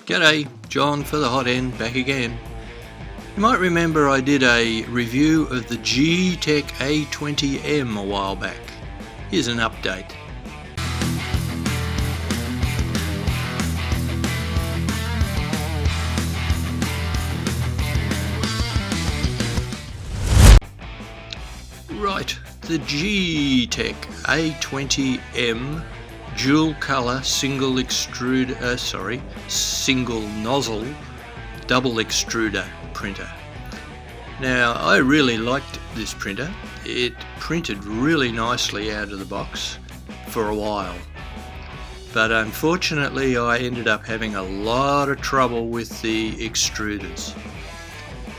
G'day, John for Thehotend back again. You might remember I did a review of the Geeetech A20M a while back. Here's an update. Right, the Geeetech A20M dual colour single nozzle double extruder printer. Now, I really liked this printer. It printed really nicely out of the box for a while, but unfortunately I ended up having a lot of trouble with the extruders.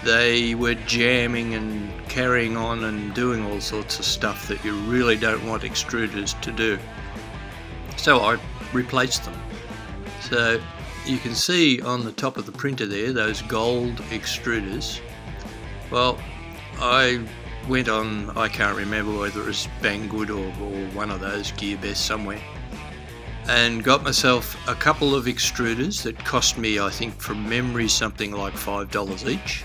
They were jamming and carrying on and doing all sorts of stuff that you really don't want extruders to do. So I replaced them. So you can see on the top of the printer there, those gold extruders. Well, I went on, I can't remember whether it was Banggood or one of those, GearBest somewhere, and got myself a couple of extruders that cost me, I think from memory, something like $5 each.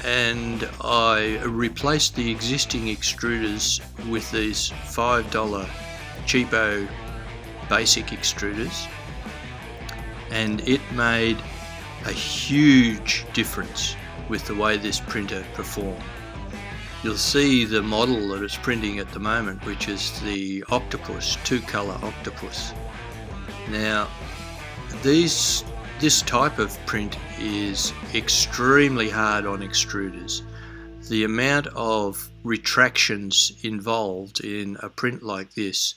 And I replaced the existing extruders with these $5 cheapo basic extruders, and it made a huge difference with the way this printer performed. You'll see the model that it's printing at the moment, which is the Octopus, two-colour Octopus. Now, this type of print is extremely hard on extruders. The amount of retractions involved in a print like this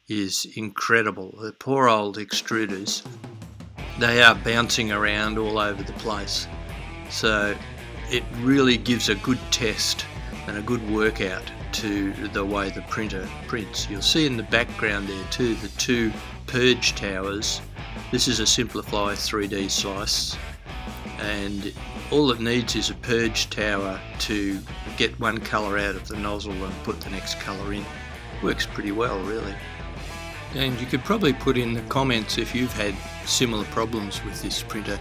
is incredible. The poor old extruders, they are bouncing around all over the place. So it really gives a good test and a good workout to the way the printer prints. You'll see in the background there too the two purge towers. This is a Simplify 3D slice, and all it needs is a purge tower to get one colour out of the nozzle and put the next colour in. Works pretty well, really. And you could probably put in the comments if you've had similar problems with this printer,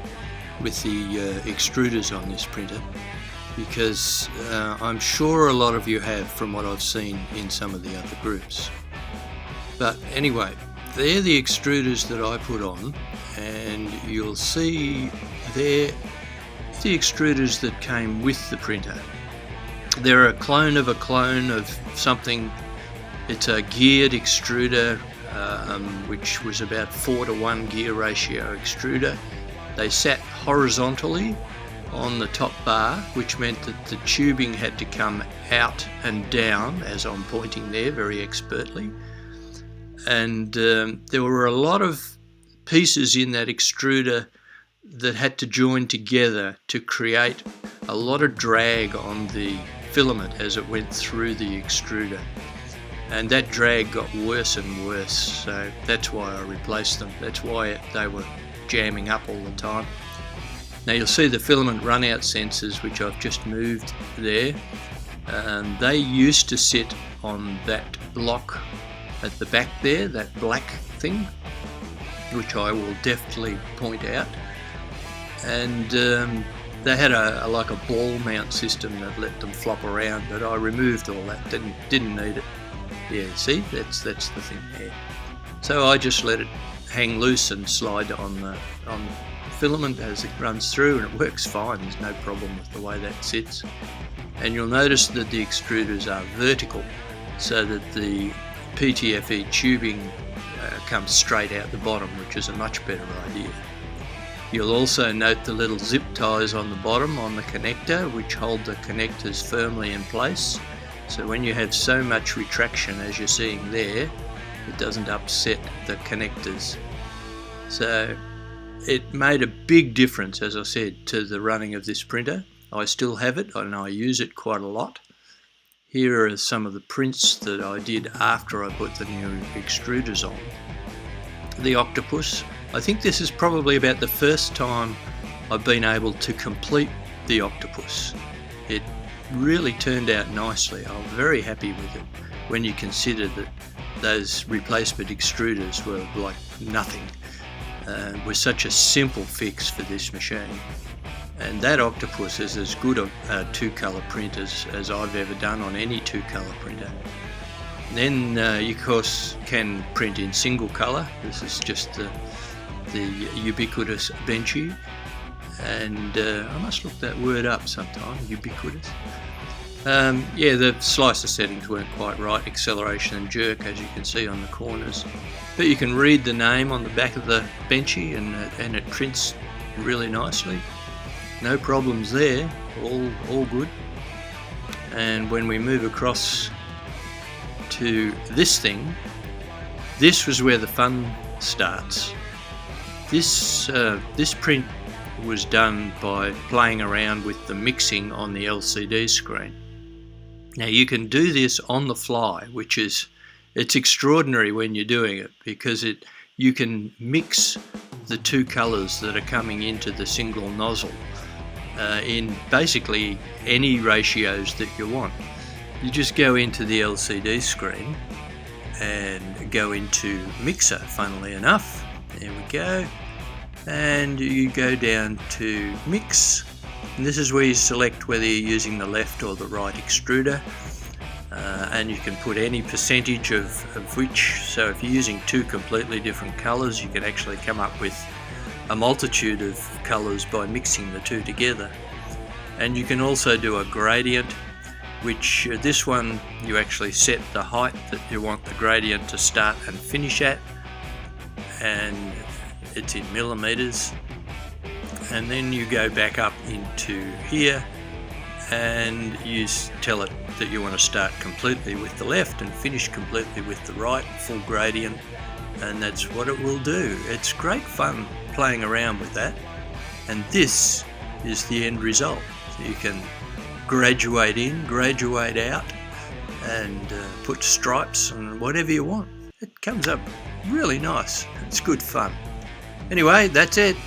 with the extruders on this printer, because I'm sure a lot of you have from what I've seen in some of the other groups. But anyway, they're the extruders that I put on, and you'll see they're the extruders that came with the printer. They're a clone of something. It's a geared extruder, which was about 4:1 gear ratio extruder. They sat horizontally on the top bar, which meant that the tubing had to come out and down, as I'm pointing there very expertly. And there were a lot of pieces in that extruder that had to join together to create a lot of drag on the filament as it went through the extruder. And that drag got worse and worse, so that's why I replaced them. That's why they were jamming up all the time. Now you'll see the filament runout sensors, which I've just moved there. They used to sit on that block at the back there, that black thing, which I will deftly point out. And they had like a ball mount system that let them flop around, but I removed all that, didn't need it. Yeah, see, that's the thing there. So I just let it hang loose and slide on filament as it runs through, and it works fine. There's no problem with the way that sits. And you'll notice that the extruders are vertical, so that the PTFE tubing comes straight out the bottom, which is a much better idea. You'll also note the little zip ties on the bottom on the connector, which hold the connectors firmly in place. So when you have so much retraction as you're seeing there, it doesn't upset the connectors. So it made a big difference, as I said, to the running of this printer. I still have it and I use it quite a lot. Here are some of the prints that I did after I put the new extruders on. The Octopus, I think this is probably about the first time I've been able to complete the Octopus. It really turned out nicely. I'm very happy with it when you consider that those replacement extruders were like nothing. was such a simple fix for this machine. And that Octopus is as good a two-colour print as I've ever done on any two-colour printer. Then you of course can print in single colour. This is just the ubiquitous Benchy, and I must look that word up sometime, ubiquitous. Yeah, the slicer settings weren't quite right, acceleration and jerk, as you can see on the corners, but you can read the name on the back of the Benchy, and it prints really nicely. No problems there, all good. And when we move across to this thing, this was where the fun starts. This print was done by playing around with the mixing on the LCD screen. Now you can do this on the fly, it's extraordinary when you're doing it, because you can mix the two colours that are coming into the single nozzle in basically any ratios that you want. You just go into the LCD screen and go into mixer, funnily enough. There we go. And you go down to mix. And this is where you select whether you're using the left or the right extruder. And you can put any percentage of which. So if you're using two completely different colours, you can actually come up with a multitude of colours by mixing the two together. And you can also do a gradient, which this one you actually set the height that you want the gradient to start and finish at, and it's in millimeters. And then you go back up into here and you tell it that you want to start completely with the left and finish completely with the right, full gradient, and that's what it will do. It's great fun playing around with that, and this is the end result. So you can graduate in, graduate out, and put stripes and whatever you want. It comes up really nice. It's good fun. Anyway, that's it.